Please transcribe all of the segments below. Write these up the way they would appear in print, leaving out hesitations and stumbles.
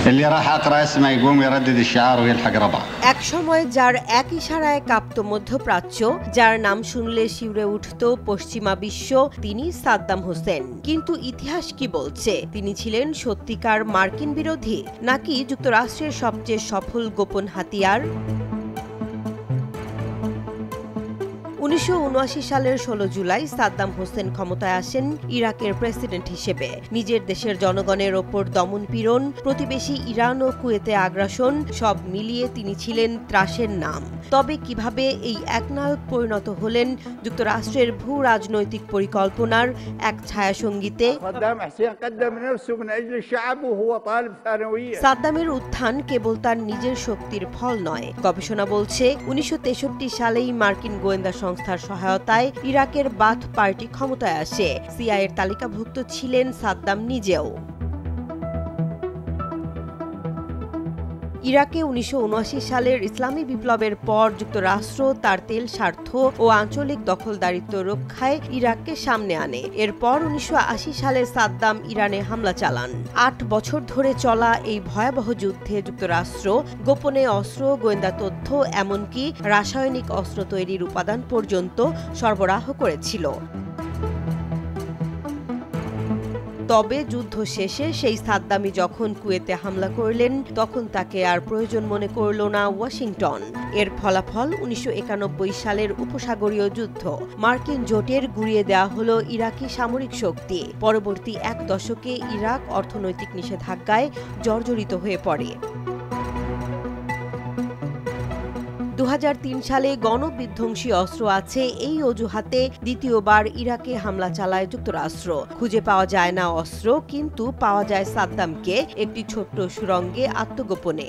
اللي راح اقرا اسمه يقوم يردد الشعار ويلحق ربعه। এক সময় যার এক ইশারায় কাঁপত মধ্যপ্রাচ্য, যার নাম শুনলে শিউরে উঠত পশ্চিমা বিশ্ব, তিনি সাদ্দাম হোসেন। কিন্তু ইতিহাস কি বলছে? তিনি ছিলেন সত্যিকার মার্কিন বিরোধী, নাকি যুক্তরাষ্ট্রের সবচেয়ে সফল গোপন হাতিয়ার? 1979 সালের 16 জুলাই সাদ্দাম হোসেন ক্ষমতায় আসেন ইরাকের প্রেসিডেন্ট হিসেবে। নিজের দেশের জনগণের ওপর দমনপীড়ন, প্রতিবেশী ইরান ও কুয়েতে আগ্রাসন, সব মিলিয়ে তিনি ছিলেন ত্রাসের নাম। তবে কিভাবে এই একনায়ক পরিণত হলেন যুক্তরাষ্ট্রের ভূ রাজনৈতিক পরিকল্পনার এক ছায়াসঙ্গীতে? সাদ্দামের উত্থান কেবল তার নিজের শক্তির ফল নয়। গবেষণা বলছে 1963 সালেই মার্কিন গোয়েন্দা সংস্থার সহায়তায় ইরাকের বাথ পার্টি ক্ষমতায় আসে। সিআইএর তালিকাভুক্ত ছিলেন সাদ্দাম নিজেও। ইরাকে 1979 সালের ইসলামী বিপ্লবের পর যুক্তরাষ্ট্র তার তেল স্বার্থ ও আঞ্চলিক দখলদারিত্ব রক্ষায় ইরাককে সামনে আনে। এরপর 1980 সালে সাদ্দাম ইরানে হামলা চালান। 8 বছর ধরে চলা এই ভয়াবহ যুদ্ধে যুক্তরাষ্ট্র গোপনে অস্ত্র, গোয়েন্দা তথ্য, এমনকি রাসায়নিক অস্ত্র তৈরির উপাদান পর্যন্ত সরবরাহ করেছিল। তবে যুদ্ধ শেষে সেই সাদ্দামই যখন কুয়েতে হামলা করলেন, তখন তাকে আর প্রয়োজন মনে করল না ওয়াশিংটন। এর ফলাফল 1991 সালের উপসাগরীয় যুদ্ধ। মার্কিন জোটের গুঁড়িয়ে দেওয়া হলো ইরাকি সামরিক শক্তি। পরবর্তী এক দশকে ইরাক অর্থনৈতিক নিষেধাজ্ঞায় জর্জরিত হয়ে পড়ে। 2003 সালে গণবিধ্বংসী অস্ত্র আছে এই অজুহাতে দ্বিতীয়বার ইরাকে হামলা চালায় যুক্তরাষ্ট্র। খুঁজে পাওয়া যায় না অস্ত্র, কিন্তু পাওয়া যায় সাদ্দামকে একটি ছোট্ট সুড়ঙ্গে আত্মগোপনে।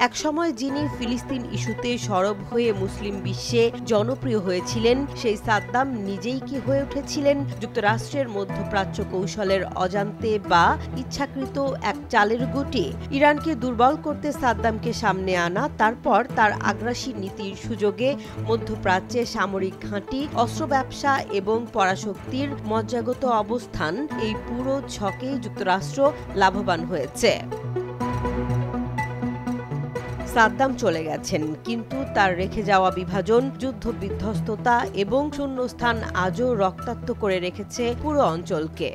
একসময় যিনি ফিলিস্তিন ইস্যুতে সরব হয়ে মুসলিম বিশ্বে জনপ্রিয় হয়েছিলেন, সেই সাদ্দাম নিজেই কি হয়ে উঠেছিলেন যুক্তরাষ্ট্রের মধ্যপ্রাচ্য কৌশলের অজান্তে বা ইচ্ছাকৃত এক চালের গুটি? ইরানকে দুর্বল করতে সাদ্দামকে সামনে আনা, তারপর তার আগ্রাসী নীতির সুযোগে মধ্যপ্রাচ্যে সামরিক ঘাঁটি, অস্ত্র ব্যবসা এবং পরাশক্তির মজ্জাগত অবস্থান, এই পুরো ছকে যুক্তরাষ্ট্র লাভবান হয়েছে। সাদ্দাম চলে গেছেন, কিন্তু তার রেখে যাওয়া বিভাজন, যুদ্ধ বিধ্বস্ততা এবং শূন্যস্থান আজও রক্তাক্ত করে রেখেছে পুরো অঞ্চলকে।